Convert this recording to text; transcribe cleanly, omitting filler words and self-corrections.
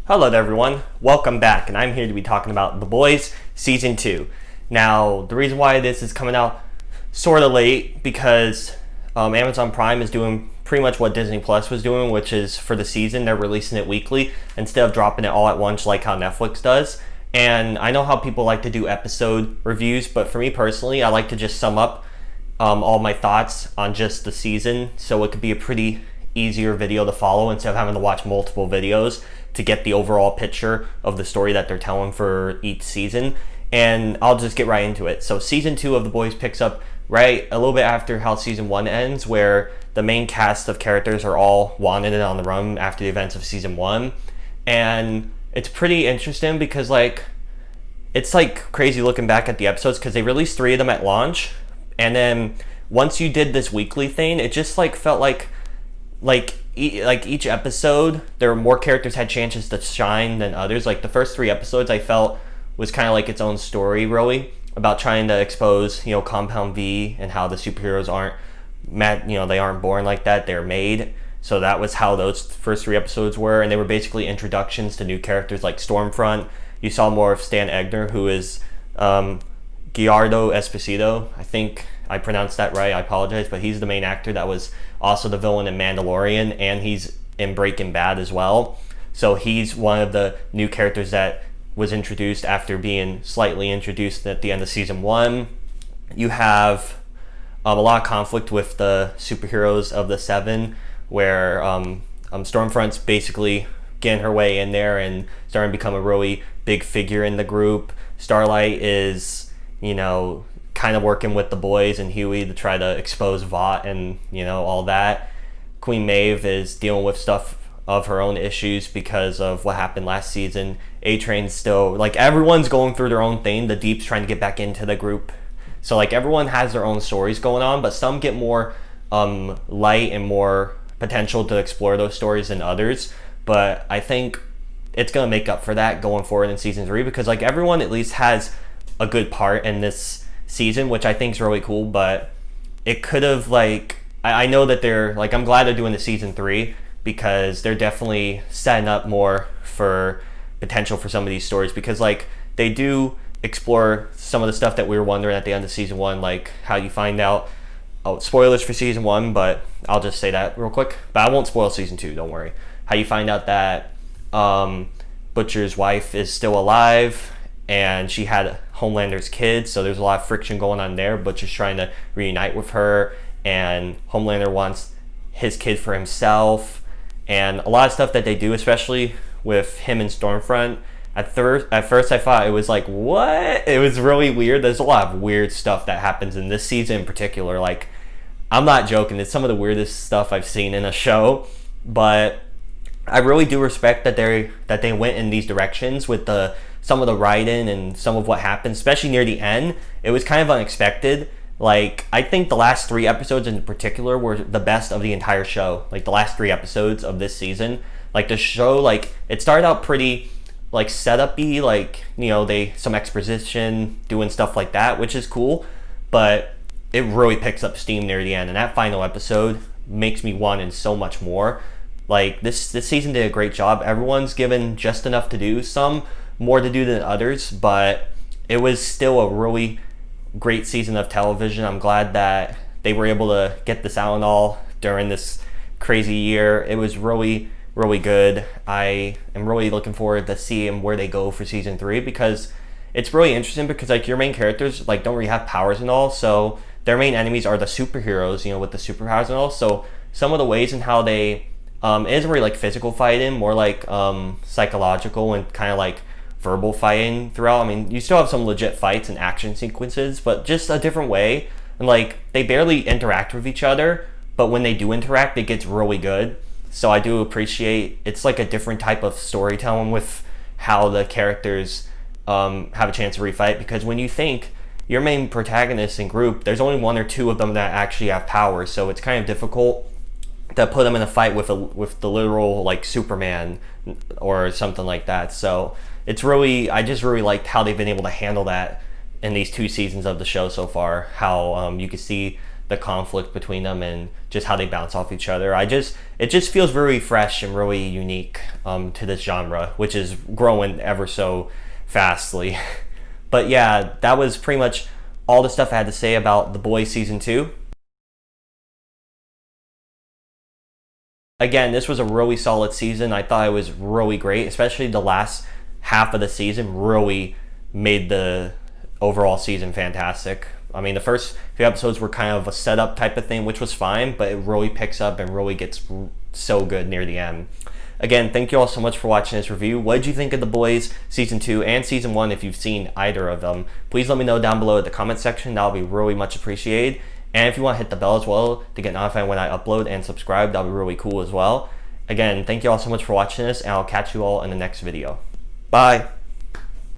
Hello there everyone, welcome back, and I'm here to be talking about The Boys Season 2. Now, the reason why this is coming out sort of late, because Amazon Prime is doing pretty much what Disney Plus was doing, which is for the season, they're releasing it weekly instead of dropping it all at once like how Netflix does. And I know how people like to do episode reviews, but for me personally, I like to just sum up all my thoughts on just the season, so it could be a pretty easier video to follow instead of having to watch multiple videos to get the overall picture of the story that they're telling for each season. And I'll just get right into it. So season 2 of The Boys picks up right a little bit after how season 1 ends, where the main cast of characters are all wanted and on the run after the events of season 1. And it's pretty interesting because it's crazy looking back at the episodes, because they released 3 of them at launch, and then once you did this weekly thing, it just felt like each episode there were more characters had chances to shine than others. Like the first 3 episodes I felt was kind of like its own story, really, about trying to expose Compound V and how the superheroes aren't they aren't born like that, they're made. So that was how those first 3 episodes were, and they were basically introductions to new characters like Stormfront. You saw more of Stan Egner, who is Giardo Esposito. I think I pronounced that right, I apologize, but he's the main actor that was also the villain in Mandalorian, and he's in Breaking Bad as well. So he's one of the new characters that was introduced after being slightly introduced at the end of season 1. You have a lot of conflict with the superheroes of the 7, where Stormfront's basically getting her way in there and starting to become a really big figure in the group. Starlight is, kind of working with the boys and Huey to try to expose Vought and, all that. Queen Maeve is dealing with stuff of her own issues because of what happened last season. A-Train's still, everyone's going through their own thing. The Deep's trying to get back into the group. So, everyone has their own stories going on, but some get more light and more potential to explore those stories than others. But I think it's going to make up for that going forward in season 3, because, everyone at least has a good part in this season, which I think is really cool. But it could have I know that they're I'm glad they're doing the season 3, because they're definitely setting up more for potential for some of these stories, because they do explore some of the stuff that we were wondering at the end of season 1, like how you find out, spoilers for season 1, but I'll just say that real quick, but I won't spoil season 2, don't worry. How you find out that Butcher's wife is still alive, and she had Homelander's kids, so there's a lot of friction going on there. Butcher's trying to reunite with her, and Homelander wants his kid for himself, and a lot of stuff that they do, especially with him and Stormfront. At first I thought it was what? It was really weird. There's a lot of weird stuff that happens in this season in particular. I'm not joking, it's some of the weirdest stuff I've seen in a show, but I really do respect that they went in these directions with some of the writing and some of what happened, especially near the end. It was kind of unexpected. I think the last 3 episodes in particular were the best of the entire show. The last 3 episodes of this season. The show, it started out pretty, setup-y, they, some exposition, doing stuff like that, which is cool. But it really picks up steam near the end. And that final episode makes me want so much more. This season did a great job. Everyone's given just enough to do. Some more to do than others, but it was still a really great season of television. I'm glad that they were able to get this out and all during this crazy year. It was really, really good. I am really looking forward to seeing where they go for season 3, because it's really interesting, because your main characters don't really have powers and all, so their main enemies are the superheroes, with the superpowers and all. So some of the ways in how they it isn't really physical fighting, more psychological and kind of verbal fighting throughout. I mean, you still have some legit fights and action sequences, but just a different way. And they barely interact with each other, but when they do interact, it gets really good. So I do appreciate it's a different type of storytelling with how the characters have a chance to refight, because when you think your main protagonists and group, there's only 1 or 2 of them that actually have powers, so it's kind of difficult to put them in a fight with the literal Superman or something like that. So it's really, I just really liked how they've been able to handle that in these 2 seasons of the show so far. How you can see the conflict between them and just how they bounce off each other. It just feels very fresh and really unique to this genre, which is growing ever so fastly. But yeah, that was pretty much all the stuff I had to say about The Boys Season 2. Again, this was a really solid season. I thought it was really great, especially the last half of the season really made the overall season fantastic. I mean, the first few episodes were kind of a setup type of thing, which was fine, but it really picks up and really gets so good near the end. Again, thank you all so much for watching this review. What did you think of The Boys Season 2 and Season 1 if you've seen either of them? Please let me know down below in the comment section. That would be really much appreciated. And if you want to hit the bell as well to get notified when I upload and subscribe, that would be really cool as well. Again, thank you all so much for watching this, and I'll catch you all in the next video. Bye!